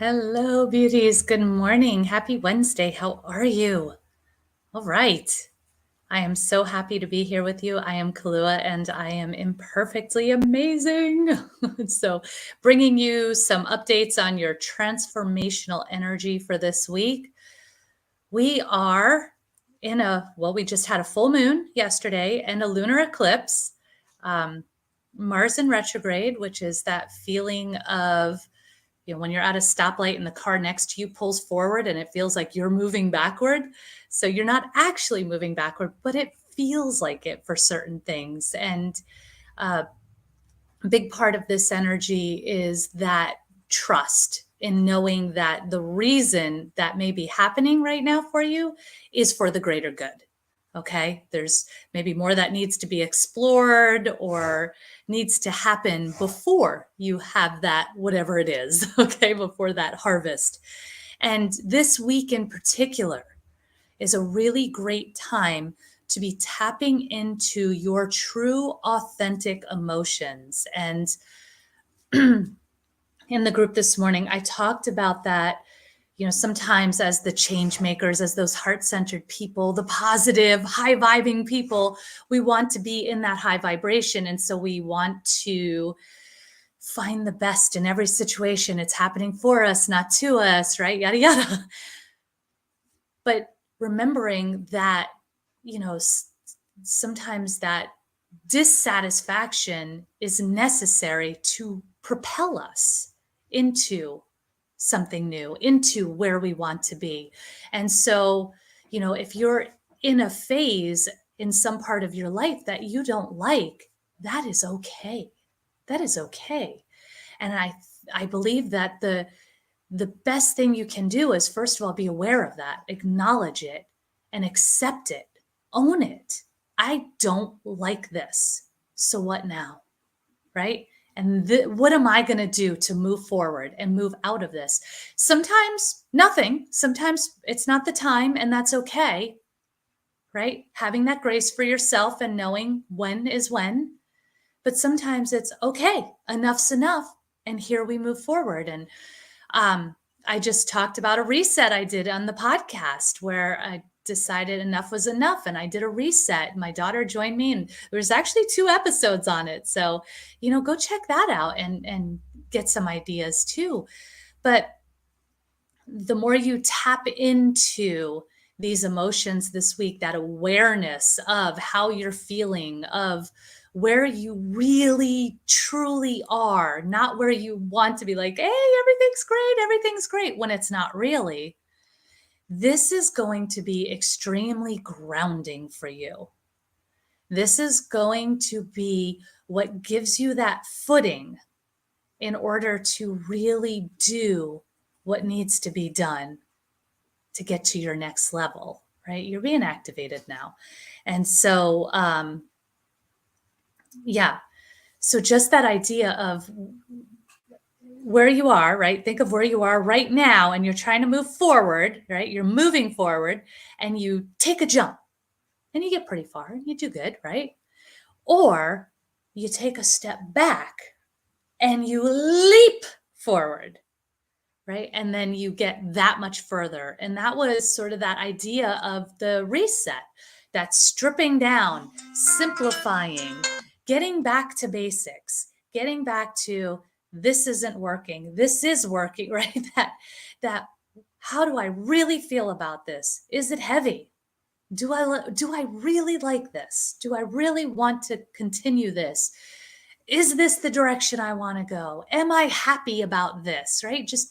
Hello, beauties. Good morning. Happy Wednesday. How are you? All right. I am so happy to be here with you. I am Kalua and I am imperfectly amazing. So, bringing you some updates on your transformational energy for this week. We are we just had a full moon yesterday and a lunar eclipse. Um, Mars in retrograde, which is that feeling of when you're at a stoplight and the car next to you pulls forward and it feels like you're moving backward. So you're not actually moving backward, but it feels like it for certain things. And a big part of this energy is that trust in knowing that the reason that may be happening right now for you is for the greater good. Okay, there's maybe more that needs to be explored or needs to happen before you have that, whatever it is, okay, before that harvest. And this week in particular is a really great time to be tapping into your true, authentic emotions. And in the group this morning, I talked about that. Sometimes as the change makers, as those heart-centered people, the positive, high-vibing people, we want to be in that high vibration. And so we want to find the best in every situation. It's happening for us, not to us, right? Yada, yada. But remembering that, sometimes that dissatisfaction is necessary to propel us into something new, into where we want to be. And so, if you're in a phase in some part of your life that you don't like, that is okay. That is okay. And I believe that the best thing you can do is, first of all, be aware of that, acknowledge it, and accept it, own it. I don't like this. So what now? Right? And what am I going to do to move forward and move out of this? Sometimes nothing. Sometimes it's not the time, and that's okay. Right? Having that grace for yourself and knowing when is when. But sometimes it's okay. Enough's enough. And here we move forward. And I just talked about a reset I did on the podcast where I decided enough was enough and I did a reset. My daughter joined me and there's actually 2 episodes on it. So, go check that out and get some ideas too. But the more you tap into these emotions this week, that awareness of how you're feeling, of where you really truly are, not where you want to be like, hey, everything's great, when it's not really. This is going to be extremely grounding for you. This is going to be what gives you that footing in order to really do what needs to be done to get to your next level, right? You're being activated now. And so, yeah. So just that idea of where you are, right? Think of where you are right now and you're trying to move forward, right? You're moving forward and you take a jump and you get pretty far and you do good, right? Or you take a step back and you leap forward, right? And then you get that much further. And that was sort of that idea of the reset, that stripping down, simplifying, getting back to basics, getting back to this isn't working, this is working, right? That how do I really feel about this? Is it heavy? Do I really like this? Do I really want to continue this? Is this the direction I want to go? Am I happy about this? Right? Just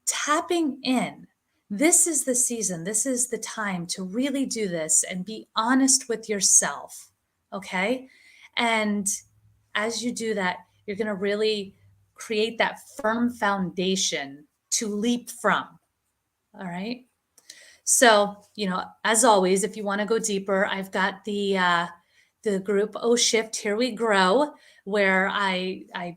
tapping in. This is the season. This is the time to really do this and be honest with yourself. Okay. And as you do that, you're going to really create that firm foundation to leap from. All right. So, as always, if you want to go deeper, I've got the group Oh Shift Here We Grow, where I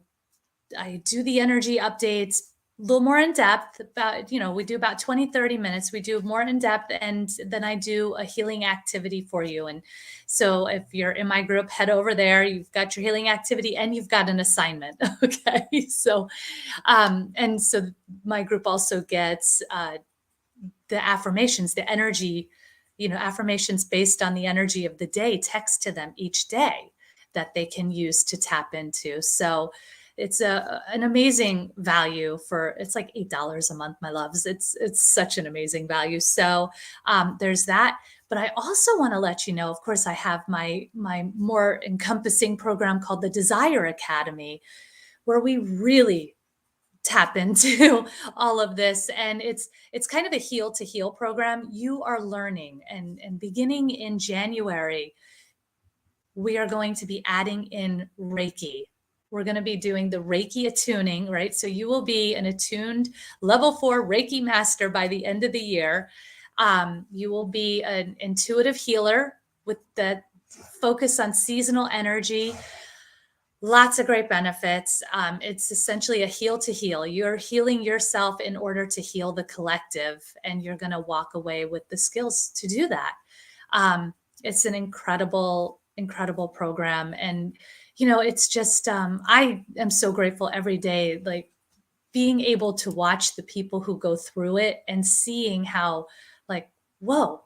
do the energy updates little more in depth about, we do about 20, 30 minutes. We do more in depth, and then I do a healing activity for you. And so if you're in my group, head over there. You've got your healing activity and you've got an assignment. Okay. And so my group also gets the affirmations, the energy, affirmations based on the energy of the day, text to them each day that they can use to tap into. So it's an amazing value for, it's like $8 a month, my loves. It's such an amazing value. So there's that. But I also want to let you know, of course, I have my more encompassing program called the Desire Academy, where we really tap into all of this, and it's kind of a heal to heal program. You are learning, and beginning in January, we are going to be adding in Reiki. We're going to be doing the Reiki attuning, right? So you will be an attuned level 4 Reiki master by the end of the year. You will be an intuitive healer with the focus on seasonal energy. Lots of great benefits. It's essentially a heal to heal. You're healing yourself in order to heal the collective, and you're going to walk away with the skills to do that. It's an incredible, incredible program. And, it's just, I am so grateful every day, like being able to watch the people who go through it and seeing how, like, whoa,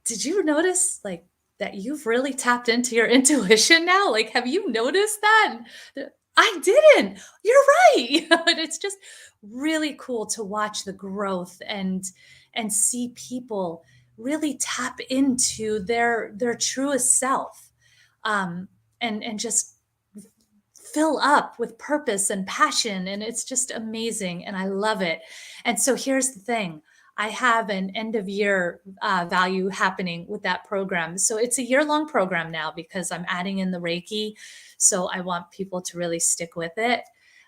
did you notice like that you've really tapped into your intuition now? Like, have you noticed that? I didn't. You're right. But it's just really cool to watch the growth and see people really tap into their truest self. Um, and just fill up with purpose and passion. And it's just amazing. And I love it. And so here's the thing, I have an end of year value happening with that program. So it's a year long program now because I'm adding in the Reiki. So I want people to really stick with it.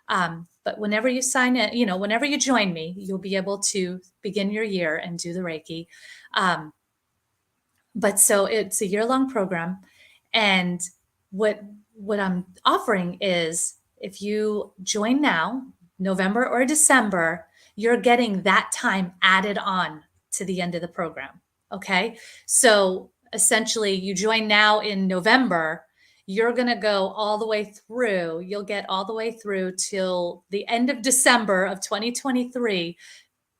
But whenever you sign it, whenever you join me, you'll be able to begin your year and do the Reiki. Um, but so it's a year-long program, and what what I'm offering is if you join now, November or December, you're getting that time added on to the end of the program. Okay? So essentially you join now in November, you're going to go all the way through. You'll get all the way through till the end of December of 2023,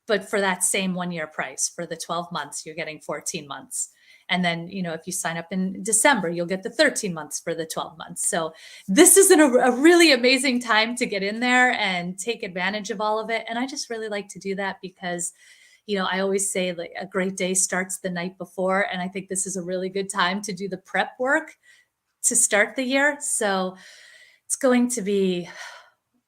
but for that same 1 year price. For the 12 months, you're getting 14 months. And then, if you sign up in December, you'll get the 13 months for the 12 months. So this is a really amazing time to get in there and take advantage of all of it. And I just really like to do that because, I always say like a great day starts the night before. And I think this is a really good time to do the prep work to start the year. So it's going to be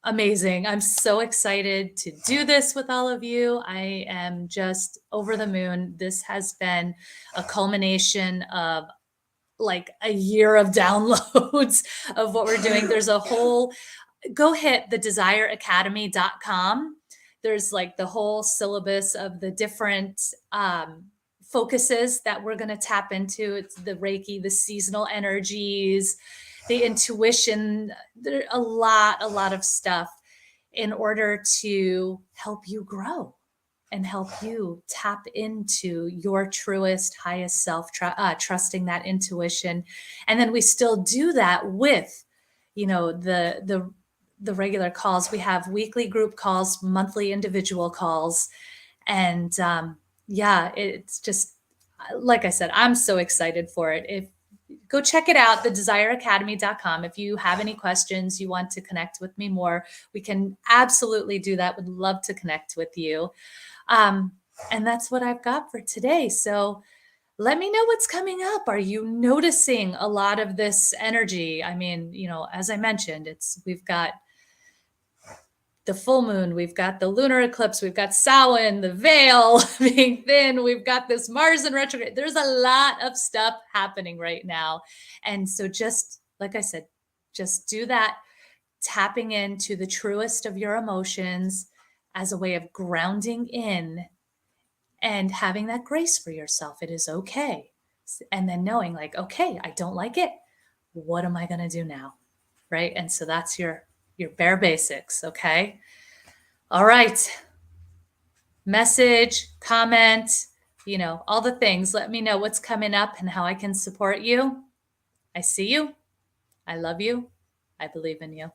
amazing. I'm so excited to do this with all of you. I am just over the moon. This has been a culmination of like a year of downloads of what we're doing. There's a whole, go hit thedesireacademy.com. There's like the whole syllabus of the different focuses that we're going to tap into. It's the Reiki, the seasonal energies, the intuition. There a lot of stuff in order to help you grow and help you tap into your truest, highest self, trusting that intuition. And then we still do that with, the regular calls. We have weekly group calls, monthly individual calls, and yeah, it's just like I said, I'm so excited for it. If Go check it out, thedesireacademy.com. If you have any questions, you want to connect with me more, we can absolutely do that. Would love to connect with you. And that's what I've got for today. So let me know what's coming up. Are you noticing a lot of this energy? I mean, as I mentioned, we've got the full moon, we've got the lunar eclipse, we've got Samhain, the veil being thin, we've got this Mars in retrograde. There's a lot of stuff happening right now. And so just like I said, just do that, tapping into the truest of your emotions as a way of grounding in and having that grace for yourself. It is okay. And then knowing like, okay, I don't like it. What am I going to do now? Right. And so that's your bare basics. Okay. All right. Message, comment, all the things. Let me know what's coming up and how I can support you. I see you. I love you. I believe in you.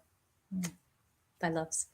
Bye, loves.